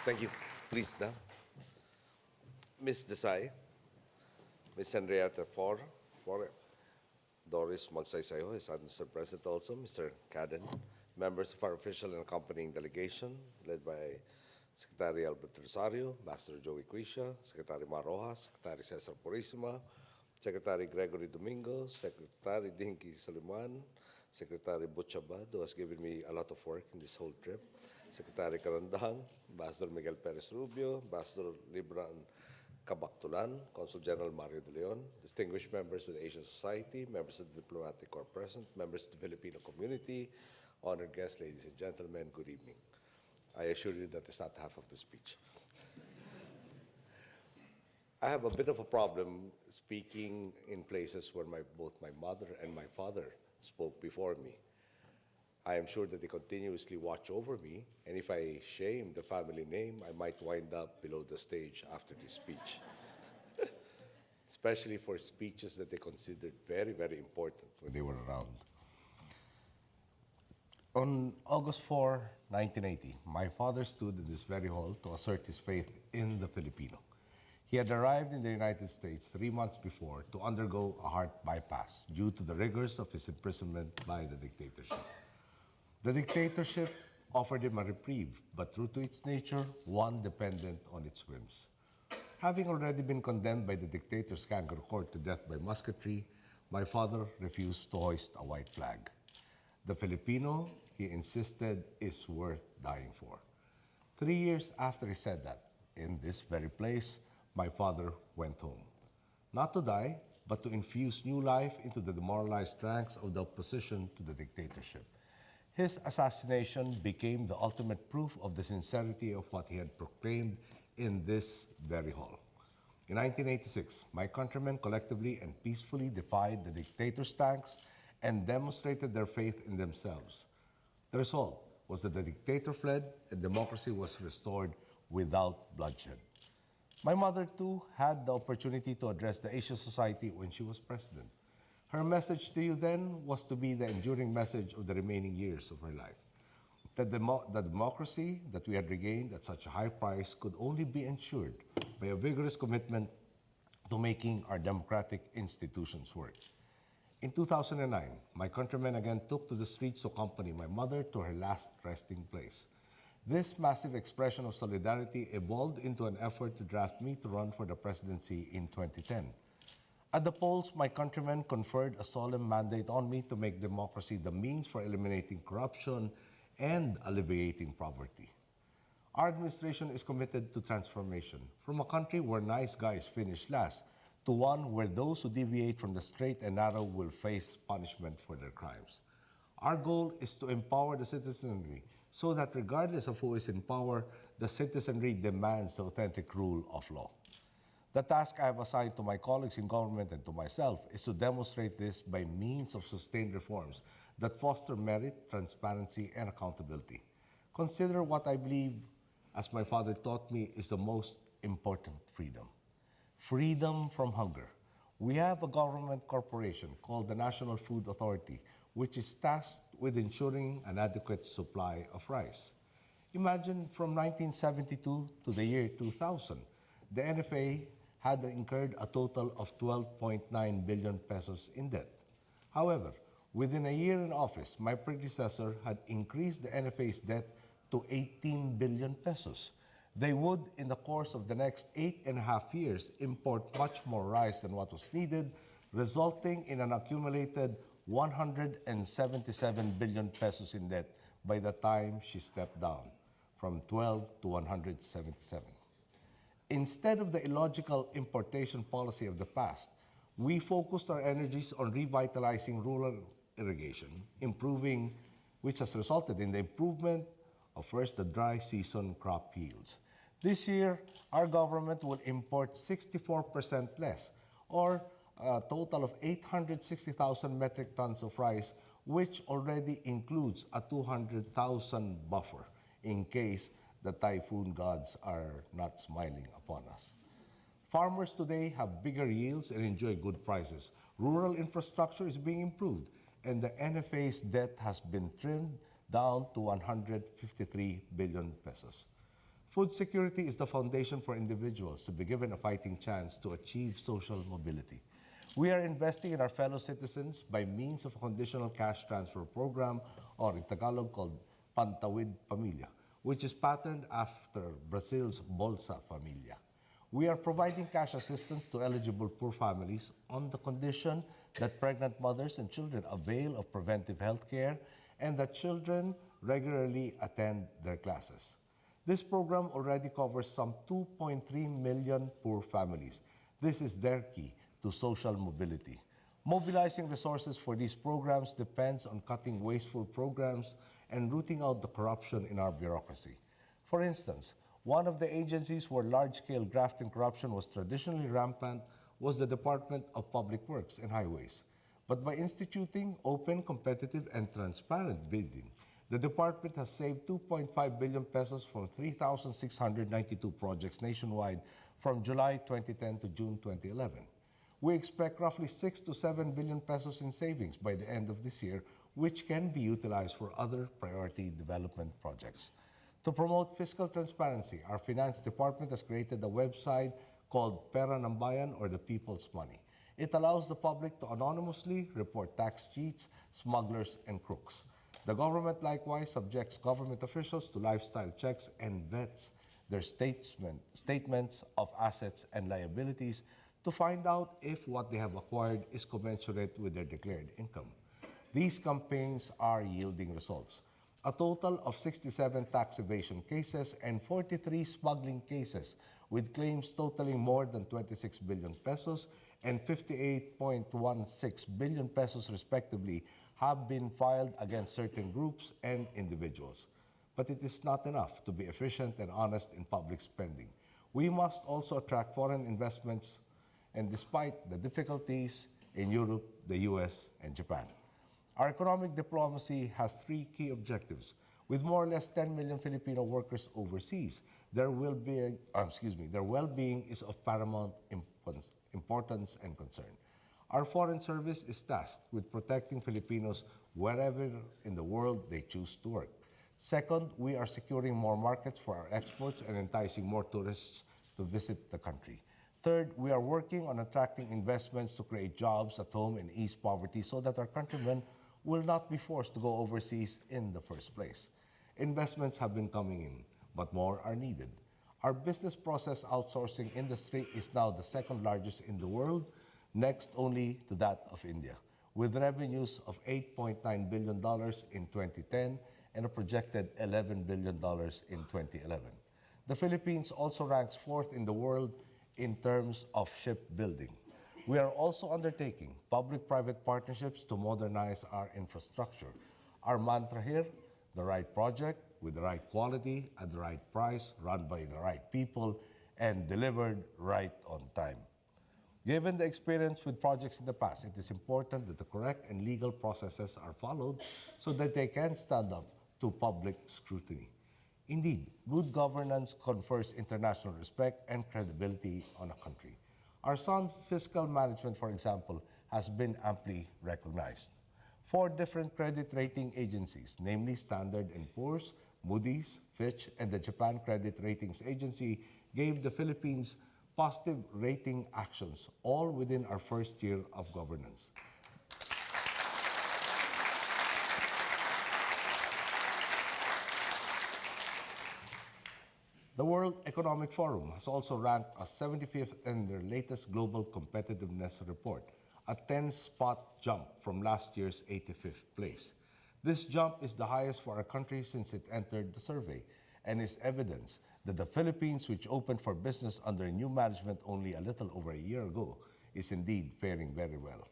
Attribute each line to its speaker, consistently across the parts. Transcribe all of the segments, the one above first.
Speaker 1: Thank you. Please now. Ms. Desai, Ms. Henrietta Fore, Doris Magsaysayo, his son, Mr. President also, Mr. Caden, members of our official and accompanying delegation, led by Secretary Albert Rosario, Ambassador Joey Quisha, Secretary Maroja, Secretary Cesar Purisima, Secretary Gregory Domingo, Secretary Dinky Saliman, Secretary Butchabad, who has given me a lot of work in this whole trip, Secretary Karandang, Ambassador Miguel Perez Rubio, Ambassador Libran Kabaktulan, Consul General Mario De Leon, distinguished members of the Asian Society, members of the Diplomatic Corps present, members of the Filipino community, honored guests, ladies and gentlemen, good evening. I assure you that is not half of the speech. I have a bit of a problem speaking in places where both my mother and my father spoke before me. I am sure that they continuously watch over me, and if I shame the family name, I might wind up below the stage after this speech. Especially for speeches that they considered very, very important when they were around. On August 4, 1980, my father stood in this very hall to assert his faith in the Filipino. He had arrived in the United States 3 months before to undergo a heart bypass due to the rigors of his imprisonment by the dictatorship. The dictatorship offered him a reprieve, but true to its nature, one dependent on its whims. Having already been condemned by the dictator's kangaroo court to death by musketry, my father refused to hoist a white flag. The Filipino, he insisted, is worth dying for. 3 years after he said that, in this very place, my father went home. Not to die, but to infuse new life into the demoralized ranks of the opposition to the dictatorship. His assassination became the ultimate proof of the sincerity of what he had proclaimed in this very hall. In 1986, my countrymen collectively and peacefully defied the dictator's tanks and demonstrated their faith in themselves. The result was that the dictator fled and democracy was restored without bloodshed. My mother, too, had the opportunity to address the Asian Society when she was president. Her message to you then was to be the enduring message of the remaining years of her life. The democracy that we had regained at such a high price could only be ensured by a vigorous commitment to making our democratic institutions work. In 2009, my countrymen again took to the streets to accompany my mother to her last resting place. This massive expression of solidarity evolved into an effort to draft me to run for the presidency in 2010. At the polls, my countrymen conferred a solemn mandate on me to make democracy the means for eliminating corruption and alleviating poverty. Our administration is committed to transformation from a country where nice guys finish last to one where those who deviate from the straight and narrow will face punishment for their crimes. Our goal is to empower the citizenry so that regardless of who is in power, the citizenry demands the authentic rule of law. The task I have assigned to my colleagues in government and to myself is to demonstrate this by means of sustained reforms that foster merit, transparency, and accountability. Consider what I believe, as my father taught me, is the most important freedom. Freedom from hunger. We have a government corporation called the National Food Authority, which is tasked with ensuring an adequate supply of rice. Imagine from 1972 to the year 2000, the NFA had incurred a total of 12.9 billion pesos in debt. However, within a year in office, my predecessor had increased the NFA's debt to 18 billion pesos. They would, in the course of the next 8.5 years, import much more rice than what was needed, resulting in an accumulated 177 billion pesos in debt by the time she stepped down, from 12 to 177. Instead of the illogical importation policy of the past, we focused our energies on revitalizing rural irrigation, which has resulted in the improvement of first the dry season crop yields. This year, our government will import 64% less, or a total of 860,000 metric tons of rice, which already includes a 200,000 buffer in case the typhoon gods are not smiling upon us. Farmers today have bigger yields and enjoy good prices. Rural infrastructure is being improved, and the NFA's debt has been trimmed down to 153 billion pesos. Food security is the foundation for individuals to be given a fighting chance to achieve social mobility. We are investing in our fellow citizens by means of a conditional cash transfer program, or in Tagalog called Pantawid Pamilya, which is patterned after Brazil's Bolsa Familia. We are providing cash assistance to eligible poor families on the condition that pregnant mothers and children avail of preventive health care and that children regularly attend their classes. This program already covers some 2.3 million poor families. This is their key to social mobility. Mobilizing resources for these programs depends on cutting wasteful programs and rooting out the corruption in our bureaucracy. For instance, one of the agencies where large-scale graft and corruption was traditionally rampant was the Department of Public Works and Highways. But by instituting open, competitive, and transparent bidding, the department has saved 2.5 billion pesos from 3,692 projects nationwide from July 2010 to June 2011. We expect roughly 6 to 7 billion pesos in savings by the end of this year, which can be utilized for other priority development projects. To promote fiscal transparency, our finance department has created a website called Pera ng Bayan, or the People's Money. It allows the public to anonymously report tax cheats, smugglers, and crooks. The government likewise subjects government officials to lifestyle checks and vets their statements of assets and liabilities to find out if what they have acquired is commensurate with their declared income. These campaigns are yielding results. A total of 67 tax evasion cases and 43 smuggling cases with claims totaling more than 26 billion pesos and 58.16 billion pesos respectively have been filed against certain groups and individuals. But it is not enough to be efficient and honest in public spending. We must also attract foreign investments, and despite the difficulties in Europe, the US, and Japan. Our economic diplomacy has three key objectives. With more or less 10 million Filipino workers overseas, their well-being is of paramount importance and concern. Our foreign service is tasked with protecting Filipinos wherever in the world they choose to work. Second, we are securing more markets for our exports and enticing more tourists to visit the country. Third, we are working on attracting investments to create jobs at home and ease poverty so that our countrymen will not be forced to go overseas in the first place. Investments have been coming in, but more are needed. Our business process outsourcing industry is now the second largest in the world, next only to that of India, with revenues of $8.9 billion in 2010 and a projected $11 billion in 2011. The Philippines also ranks fourth in the world in terms of shipbuilding. We are also undertaking public-private partnerships to modernize our infrastructure. Our mantra here, the right project with the right quality at the right price, run by the right people, and delivered right on time. Given the experience with projects in the past, it is important that the correct and legal processes are followed so that they can stand up to public scrutiny. Indeed, good governance confers international respect and credibility on a country. Our sound fiscal management, for example, has been amply recognized. 4 different credit rating agencies, namely Standard & Poor's, Moody's, Fitch, and the Japan Credit Ratings Agency, gave the Philippines positive rating actions, all within our first year of governance. The World Economic Forum has also ranked us 75th in their latest Global Competitiveness Report, a 10-spot jump from last year's 85th place. This jump is the highest for our country since it entered the survey and is evidence that the Philippines, which opened for business under new management only a little over a year ago, is indeed faring very well.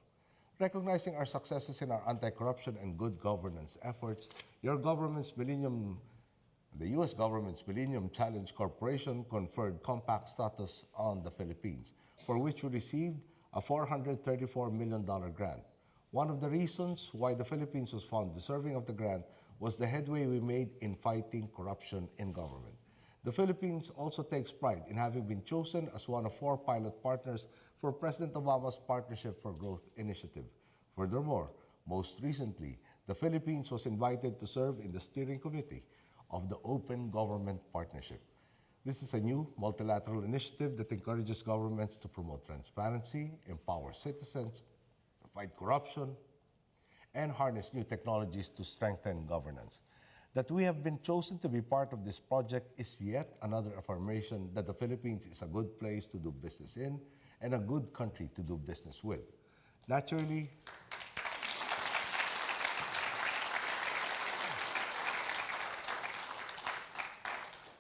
Speaker 1: Recognizing our successes in our anti-corruption and good governance efforts, the U.S. government's Millennium Challenge Corporation conferred compact status on the Philippines, for which we received a $434 million grant. One of the reasons why the Philippines was found deserving of the grant was the headway we made in fighting corruption in government. The Philippines also takes pride in having been chosen as one of 4 pilot partners for President Obama's Partnership for Growth initiative. Furthermore, most recently, the Philippines was invited to serve in the steering committee of the Open Government Partnership. This is a new multilateral initiative that encourages governments to promote transparency, empower citizens, fight corruption, and harness new technologies to strengthen governance. That we have been chosen to be part of this project is yet another affirmation that the Philippines is a good place to do business in and a good country to do business with. Naturally,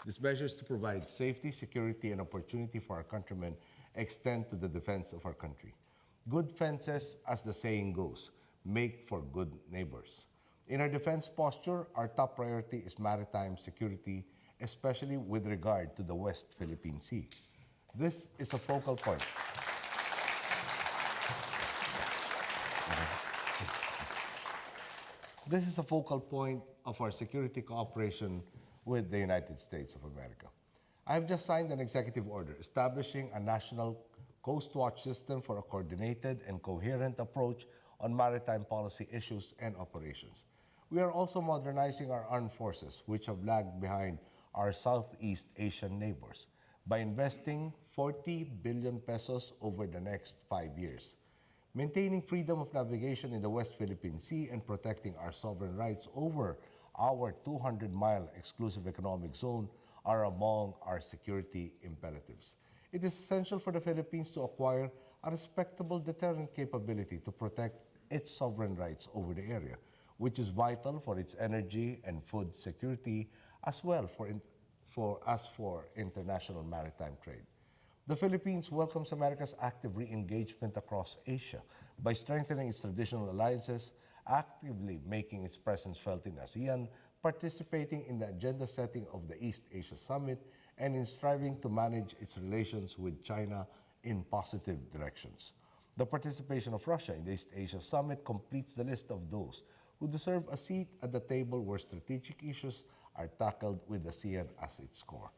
Speaker 1: these measures to provide safety, security, and opportunity for our countrymen extend to the defense of our country. Good fences, as the saying goes, make for good neighbors. In our defense posture, our top priority is maritime security, especially with regard to the West Philippine Sea. This is a focal point. This is a focal point of our security cooperation with the United States of America. I have just signed an executive order establishing a national Coast Watch system for a coordinated and coherent approach on maritime policy issues and operations. We are also modernizing our armed forces, which have lagged behind our Southeast Asian neighbors, by investing 40 billion pesos over the next 5 years. Maintaining freedom of navigation in the West Philippine Sea and protecting our sovereign rights over our 200-mile exclusive economic zone are among our security imperatives. It is essential for the Philippines to acquire a respectable deterrent capability to protect its sovereign rights over the area, which is vital for its energy and food security, as well for international maritime trade. The Philippines welcomes America's active re-engagement across Asia by strengthening its traditional alliances, actively making its presence felt in ASEAN, participating in the agenda setting of the East Asia Summit, and in striving to manage its relations with China in positive directions. The participation of Russia in the East Asia Summit completes the list of those who deserve a seat at the table where strategic issues are tackled with ASEAN as its core.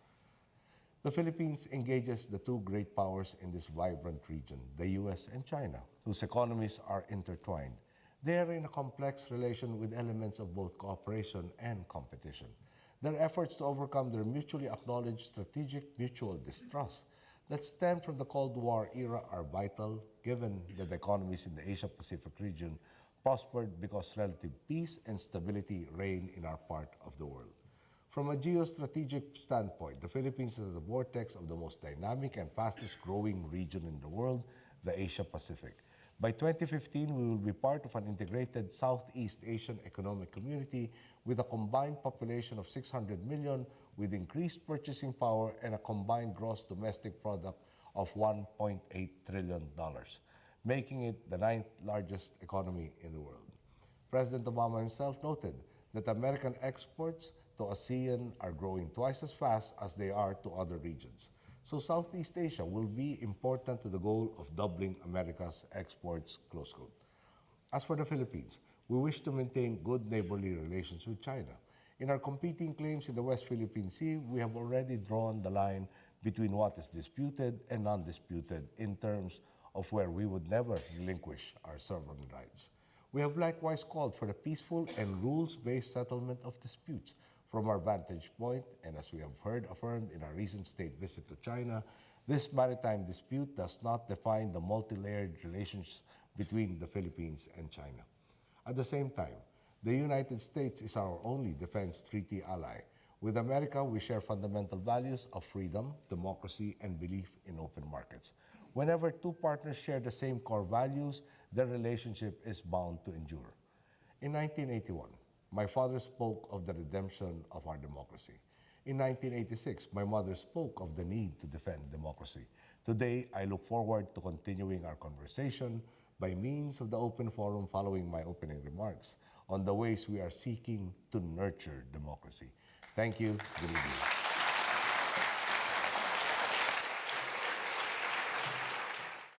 Speaker 1: The Philippines engages the two great powers in this vibrant region, the US and China, whose economies are intertwined. They are in a complex relation with elements of both cooperation and competition. Their efforts to overcome their mutually acknowledged strategic mutual distrust that stem from the Cold War era are vital, given that the economies in the Asia-Pacific region prospered because relative peace and stability reign in our part of the world. From a geostrategic standpoint, the Philippines is at the vortex of the most dynamic and fastest-growing region in the world, the Asia-Pacific. By 2015, we will be part of an integrated Southeast Asian economic community with a combined population of 600 million, with increased purchasing power and a combined gross domestic product of $1.8 trillion, making it the 9th largest economy in the world. President Obama himself noted that American exports to ASEAN are growing twice as fast as they are to other regions. So Southeast Asia will be important to the goal of doubling America's exports, close quote. As for the Philippines, we wish to maintain good neighborly relations with China. In our competing claims in the West Philippine Sea, we have already drawn the line between what is disputed and non-disputed in terms of where we would never relinquish our sovereign rights. We have likewise called for the peaceful and rules-based settlement of disputes. From our vantage point, and as we have heard affirmed in our recent state visit to China, this maritime dispute does not define the multi-layered relations between the Philippines and China. At the same time, the United States is our only defense treaty ally. With America, we share fundamental values of freedom, democracy, and belief in open markets. Whenever two partners share the same core values, their relationship is bound to endure. In 1981, my father spoke of the redemption of our democracy. In 1986, my mother spoke of the need to defend democracy. Today, I look forward to continuing our conversation by means of the open forum following my opening remarks on the ways we are seeking to nurture democracy. Thank you. Good evening.